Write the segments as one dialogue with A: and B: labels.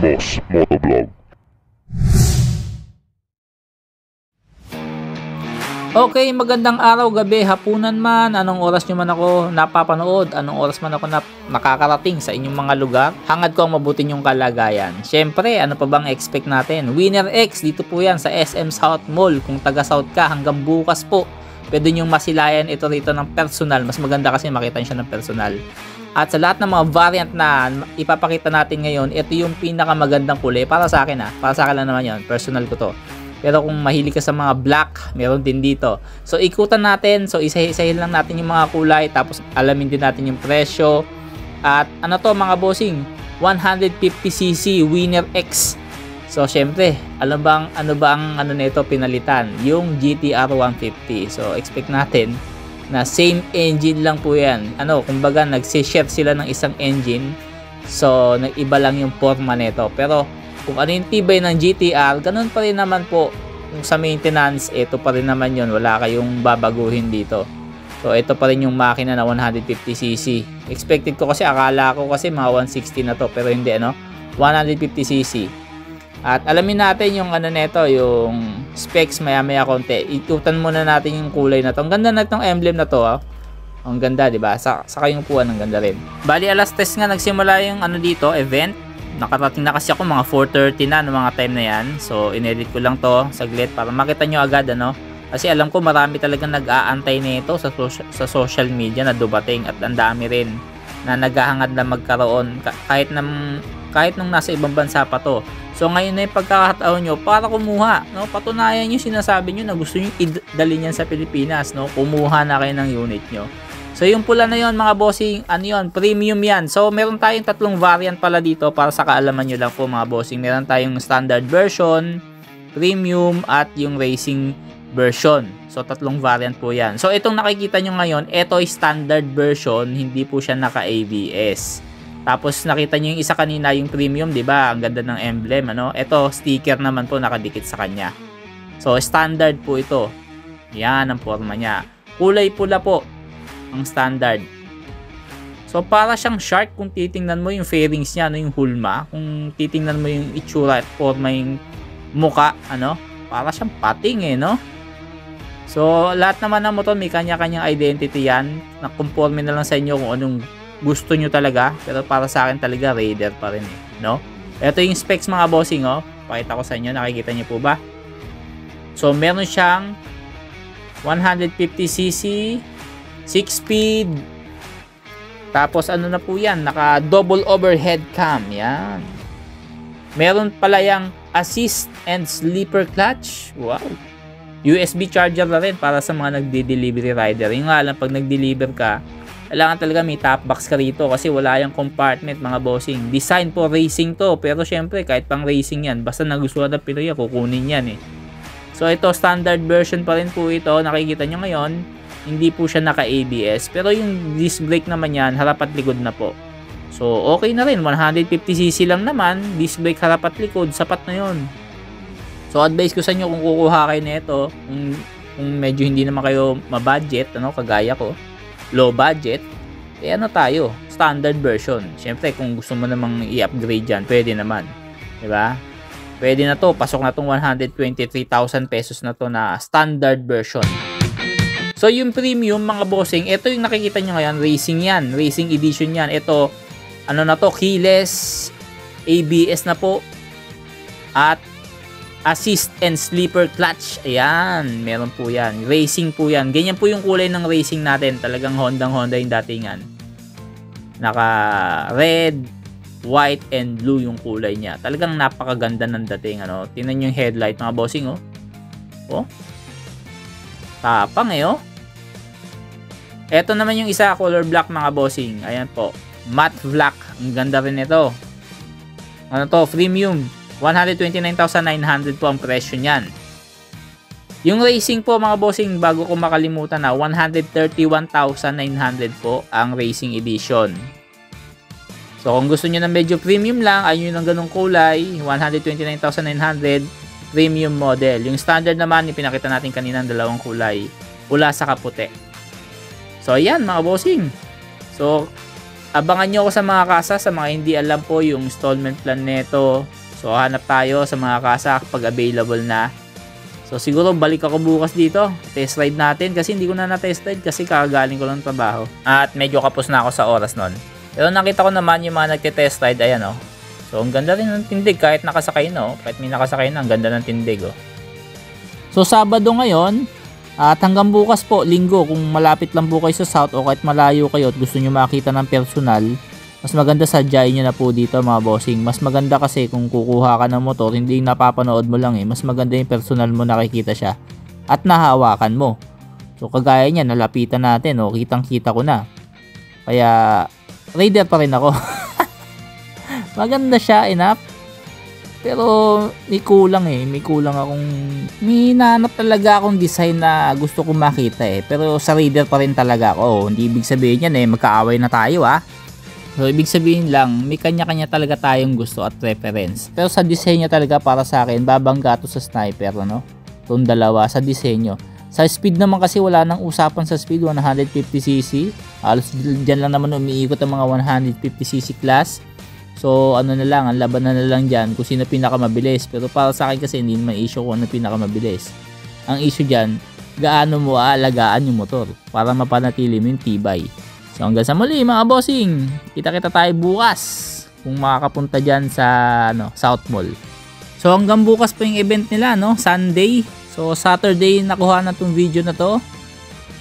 A: Boss Motovlog.
B: Okay, magandang araw, gabi, hapunan man, anong oras nyo man ako napapanood, anong oras man ako nakakarating sa inyong mga lugar, hangad ko ang mabuti nyong kalagayan. Syempre, ano pa bang expect natin? Winner X, dito po yan sa SM South Mall. Kung taga South ka, hanggang bukas po, pwede nyong masilayan ito rito ng personal. Mas maganda kasi makita nyo siya ng personal. At sa lahat ng mga variant na ipapakita natin ngayon, ito yung pinakamagandang kulay para sa akin para sa akin lang naman yon, personal ko to. Pero kung mahilig ka sa mga black, meron din dito. So ikutan natin, so isa-isahin lang natin yung mga kulay, tapos alamin din natin yung presyo. At ano to mga bossing, 150cc Winner X. So syempre, ano ba ang nito pinalitan? Yung GTR 150. So expect natin na same engine lang po yan. Kumbaga nagsi-share sila ng isang engine. So nag-iba lang yung forma nito. Pero kung ano yung tibay ng GTR, ganun pa rin naman po. Kung sa maintenance, ito pa rin naman yun. Wala kayong babaguhin dito. So, ito pa rin yung makina na 150cc. Expected ko kasi, akala ko kasi mga 160 na to. Pero hindi, 150cc. At alamin natin yung neto, yung specs maya-maya konti. Ikutan muna natin yung kulay na to. Ang ganda na itong emblem na to, Ang ganda, diba? Saka yung puwan, ang ganda rin. Bali, alas 3 nga nagsimula yung dito, event. Nakarating na kasi ako mga 4:30 na no mga time na yan. So inedit ko lang to saglit para makita nyo agad kasi alam ko marami talagang nag-aantay nito sa social media na dumating, at ang dami rin na naghahangad na magkaroon kahit nung nasa ibang bansa pa to. So ngayon na yung pagkakataon nyo para kumuha, patunayan nyo sinasabi nyo na gusto nyo idalhin yan sa Pilipinas, kumuha na kayo ng unit nyo. So yung pula na yon mga bossing, premium yan. So meron tayong tatlong variant pala dito para sa kaalaman nyo lang po mga bossing. Meron tayong standard version, premium, at yung racing version. So tatlong variant po yan. So itong nakikita nyo ngayon, ito ay standard version, hindi po siya naka-ABS. Tapos nakita nyo yung isa kanina, yung premium, 'di ba? Ang ganda ng emblem, Ito sticker naman po nakadikit sa kanya. So standard po ito. Yan ang forma niya. Kulay pula po ang standard. So para siyang shark kung titingnan mo yung fairings niya, yung hulma, kung titingnan mo yung itsura at forma yung muka, para siyang pating So lahat naman ng motor may kanya-kanyang identity yan. Nakonforme na lang sa inyo kung anong gusto nyo talaga, pero para sa akin talaga Raider pa rin Ito yung specs mga bossing pakita ko sa inyo, nakikita nyo po ba? So meron siyang 150cc 6-speed. Tapos na po yan, naka double overhead cam. Yan. Meron pala yung assist and sleeper clutch. Wow. USB charger na rin para sa mga nagde-delivery rider. Yung nga lang, pag nag-deliver ka, kailangan talaga may top box ka rito kasi wala yung compartment mga bossing. Design po racing to, pero syempre kahit pang racing yan, basta nagustuhan ng Pinoy, kukunin yan So ito, standard version pa rin po ito. Nakikita nyo ngayon, hindi po siya naka-ABS. Pero yung disc brake naman yan, harap at likod na po. So, okay na rin. 150cc lang naman. Disc brake harap at likod. Sapat na yon. So, advice ko sa inyo kung kukuha kayo nito, kung medyo hindi naman kayo mabudget, kagaya ko, low budget, tayo, standard version. Siyempre, kung gusto mo namang i-upgrade yan, pwede naman. Diba? Pwede na to. Pasok na tong 123,000 pesos na to na standard version. So yung premium mga bossing, ito yung nakikita nyo ngayon, racing yan, racing edition yan. Ito, keyless, ABS na po, at assist and sleeper clutch. Ayan, meron po yan. Racing po yan. Ganyan po yung kulay ng racing natin. Talagang Honda yung datingan. Naka red, white, and blue yung kulay niya. Talagang napakaganda ng dating. Tingnan nyo yung headlight mga bossing. Tapang Ito naman yung isa, color black mga bossing. Ayan po. Matte black. Ang ganda rin ito. Premium. 129,900 po ang presyo niyan. Yung racing po mga bossing, bago ko makalimutan 131,900 po ang racing edition. So kung gusto niyo ng medyo premium lang, ayun ng ganung kulay, 129,900 premium model. Yung standard naman, ipinakita natin kanina ng dalawang kulay, pula sa kaputi. So ayan mga bossing. So Abangan nyo ako sa mga kasa, sa mga hindi alam po yung installment plan neto. So hanap tayo sa mga kasa pag available na. So siguro balik ako bukas dito, test ride natin kasi hindi ko na na-test ride kasi kakagaling ko lang ng trabaho. At medyo kapos na ako sa oras nun. Pero nakita ko naman yung mga nagte-test ride, ayan oh. So ang ganda rin ng tindig kahit nakasakay na oh. Kahit may nakasakay na, ang ganda ng tindig oh. So Sabado ngayon, at hanggang bukas po, Linggo, kung malapit lang po kayo sa South o kahit malayo kayo at gusto nyo makita ng personal, mas maganda sadyain nyo na po dito mga bossing. Mas maganda kasi kung kukuha ka ng motor, hindi napapanood mo lang mas maganda yung personal mo, nakikita siya at nahawakan mo. So kagaya niya, nalapitan natin kitang kita ko na. Kaya raider pa rin ako. Maganda siya, enough. Pero may kulang may kulang akong, may nahanap talaga akong design na gusto kong makita pero sa raider pa rin talaga ako. Hindi ibig sabihin yan magkaaway na tayo So ibig sabihin lang, may kanya-kanya talaga tayong gusto at preference. Pero sa disenyo talaga para sa akin, babangga to sa sniper itong dalawa sa disenyo. Sa speed naman kasi wala nang usapan sa speed, 150cc. Halos dyan lang naman umiikot ang mga 150cc class. So ano na lang, ang laban na lang dyan kung sino pinakamabilis. Pero para sa akin kasi hindi naman issue kung ano pinakamabilis. Ang issue dyan, gaano mo aalagaan yung motor para mapanatili mo yung tibay. So hanggang sa muli mga bossing, kita-kita tayo bukas kung makakapunta dyan sa South Mall. So hanggang bukas po yung event nila Sunday. So Saturday nakuha na tong video na to.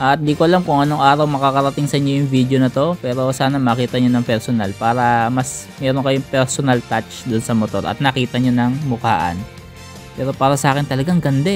B: At di ko alam kung anong araw makakarating sa inyo yung video na to, pero sana makita nyo ng personal para mas meron kayong personal touch dun sa motor at nakita nyo ng mukhaan. Pero para sa akin talagang ganda